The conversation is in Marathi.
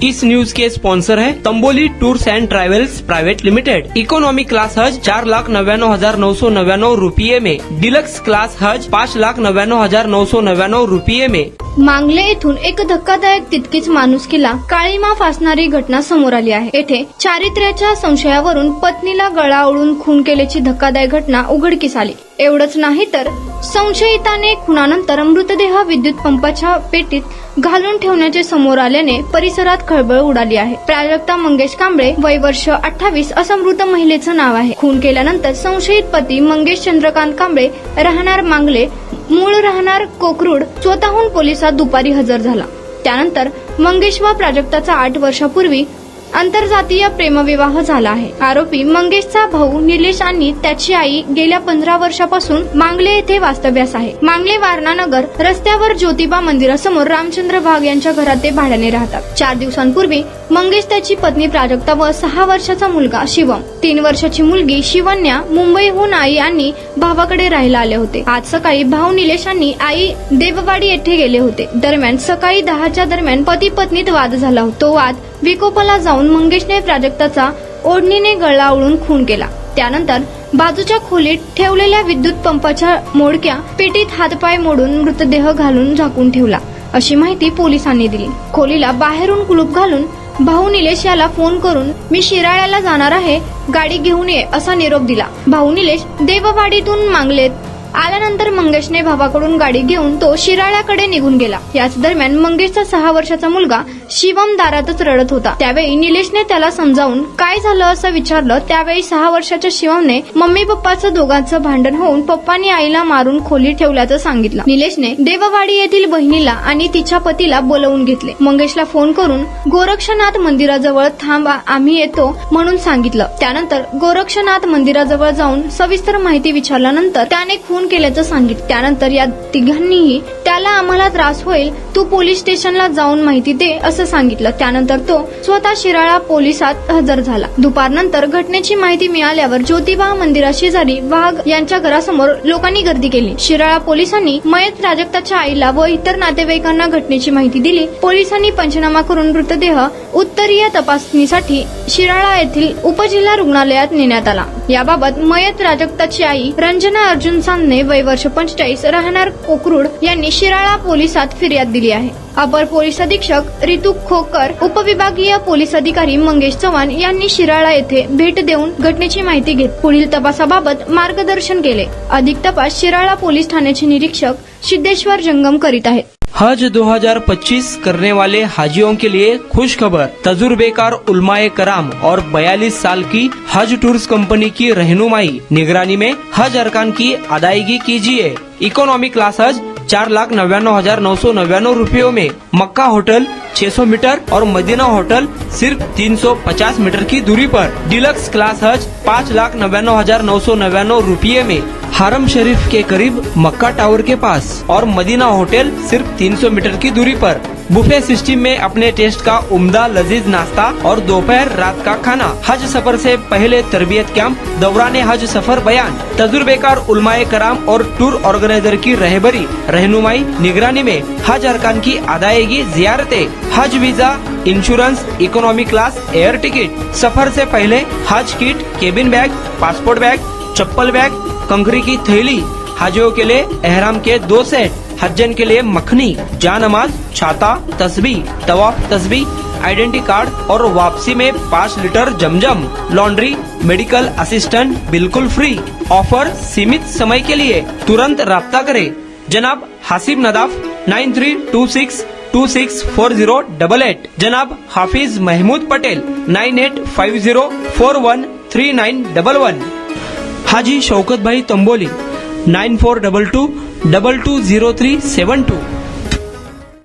इस न्यूज के स्पॉन्सर है Tamboli tours and travels private limited. Economy class हज 4,99,999 रुपये में, डिलक्स क्लास हज 5,99,999 रुपये में। मांगले येथून एक धक्कादायक तितकीच माणुसकीला काळीमा फासणारी घटना समोर आली आहे। येथे चारित्र्याच्या संशयावरून पत्नीला गळा आवळून खून केल्याची धक्कादायक घटना उघडकीस आली। एवढंच नाही तर संशयिताने खुनानंतर मृतदेह विद्युत पंपाच्या पेटीत घालून ठेवण्याचे समोर आल्याने परिसरात खळबळ उडाली आहे। प्राजक्ता मंगेश कांबळे, वय वर्ष 28 असं मृत महिलेचं नाव आहे। खून केल्यानंतर संशयित पती मंगेश चंद्रकांत कांबळे, राहणार मांगले, मूळ राहणार कोकरूड, स्वतःहून पोलिसात दुपारी हजर झाला। त्यानंतर मंगेश व प्राजक्ताचा 8 वर्षापूर्वी आंतरजातीय प्रेमविवाह झाला आहे। आरोपी मंगेशचा भाऊ निलेश आणि त्याची आई गेल्या 15 वर्षापासून मांगले येथे वास्तव्यास आहे। मांगले वारणानगर रस्त्यावर ज्योतिबा मंदिरासमोर रामचंद्र भाग यांच्या घरात ते भाड्याने राहतात। 4 दिवसांपूर्वी मंगेश, त्याची पत्नी प्राजक्ता व 6 वर्षाचा मुलगा शिवम, 3 वर्षाची मुलगी शिवन्या मुंबईहून आई आणि भावाकडे राहायला आले होते। आज सकाळी भाऊ निलेश आणि आई देववाडी येथे गेले होते। दरम्यान सकाळी 10च्या दरम्यान पती पत्नीत वाद झाला होता। तो वाद विकोपाला जाऊन मंगेशने प्राजक्ताचा ओढणीने गळा आवळून खून केला। त्यानंतर बाजूच्या खोलीत ठेवलेल्या विद्युत पंपाच्या मोडक्या पेटीत हातपाय मोडून मृतदेह घालून झाकून ठेवला, अशी माहिती पोलिसांनी दिली। खोलीला बाहेरून कुलूप घालून भाऊ निलेश याला फोन करून मी शिराळ्याला जाणार आहे, गाडी घेऊन ये असा निरोप दिला। भाऊ निलेश देववाडीतून मांगलेत आल्यानंतर मंगेशने भावाकडून गाडी घेऊन तो शिराळ्याकडे निघून गेला। याच दरम्यान मंगेशचा 6 वर्षाचा मुलगा शिवम दारातच रडत होता। त्यावेळी निलेशने त्याला समजावून काय झालं असं विचारलं। त्यावेळी 6 वर्षाच्या शिवमने मम्मी पप्पाचं दोघांचं भांडण होऊन पप्पांनी आईला मारून खोलीत ठेवल्याचं सांगितलं। निलेशने देववाडी येथील बहिणीला आणि तिच्या पतीला बोलवून घेतले। मंगेशला फोन करून गोरक्षनाथ मंदिराजवळ थांबा, आम्ही येतो म्हणून सांगितलं। त्यानंतर गोरक्षनाथ मंदिराजवळ जाऊन सविस्तर माहिती विचारल्यानंतर त्याने खून केल्याचं सांगितलं। त्यानंतर या तिघांनीही त्याला आम्हाला त्रास होईल, तू पोलीस स्टेशनला जाऊन माहिती दे असं सांगितलं। त्यानंतर तो स्वतः शिराळा पोलिसात हजर झाला। दुपारनंतर घटनेची माहिती मिळाल्यावर ज्योतिबा मंदिराशेजारी वाघ यांच्या घरासमोर लोकांनी गर्दी केली। शिराळा पोलिसांनी मयत प्राजक्ताच्या आईला व इतर नातेवाईकांना घटनेची माहिती दिली। पोलिसांनी पंचनामा करून मृतदेह उत्तरीय तपासणीसाठी शिराळा येथील उपजिल्हा रुग्णालयात नेण्यात आला। याबाबत मयत प्राजक्ताची आई रंजना अर्जुन सामने, वय वर्ष 45, राहणार कोकरूड यांनी शिराळा पोलिसात फिर्याद दिली आहे। अपर पोलीस अधीक्षक रितू खोकर, उपविभागीय पोलीस अधिकारी मंगेश चव्हाण यांनी शिराळा येथे भेट देऊन घटनेची माहिती घेत पुढील तपासाबाबत मार्गदर्शन केले। अधिक तपास शिराळा पोलीस ठाण्याचे निरीक्षक सिद्धेश्वर जंगम करीत आहेत। हज 2025 करने वाले हाजियों के लिए खुश खबर। तजुर्बेकार उलमाए कराम और 42 साल की हज टूर्स कंपनी की रहनुमाई निगरानी में हज अरकान की अदायगी कीजिए। इकोनॉमी क्लास हज 4,99,999 रुपयों में, मक्का होटल 600 मीटर और मदीना होटल सिर्फ 350 मीटर की दूरी पर। डिलक्स क्लास हज 5,99,999 रुपये में, हरम शरीफ के करीब मक्का टावर के पास और मदीना होटल सिर्फ 300 मीटर की दूरी पर। बुफे सिस्टम में अपने टेस्ट का उम्दा लजीज नाश्ता और दोपहर रात का खाना। हज सफर से पहले तरबियत कैंप, दौरान हज सफर बयान, तजुर्बेकार उलमाए कराम और टूर ऑर्गेनाइजर की रहबरी रहनुमाई निगरानी में हज अरकान की अदायगी, जियारतें, हज visa, insurance, economy class air ticket. सफर से पहले हज kit, cabin bag, passport bag, चप्पल बैग, कंकरी की थैली, हाजियों के लिए एहराम के 2 सेट, हज्जन के लिए मखनी, जानमाज, छाता, तस्बीह, तवाफ तस्बीह, आइडेंटिटी कार्ड और वापसी में 5 लीटर जमजम, लॉन्ड्री, मेडिकल असिस्टेंट बिल्कुल फ्री। ऑफर सीमित समय के लिए, तुरंत राब्ता करें। जनाब हासिब नदाफ 9326264088। जनाब हाफिज महमूद पटेल 9850413911। हाजी शौकत भाई तंबोली 9422220372।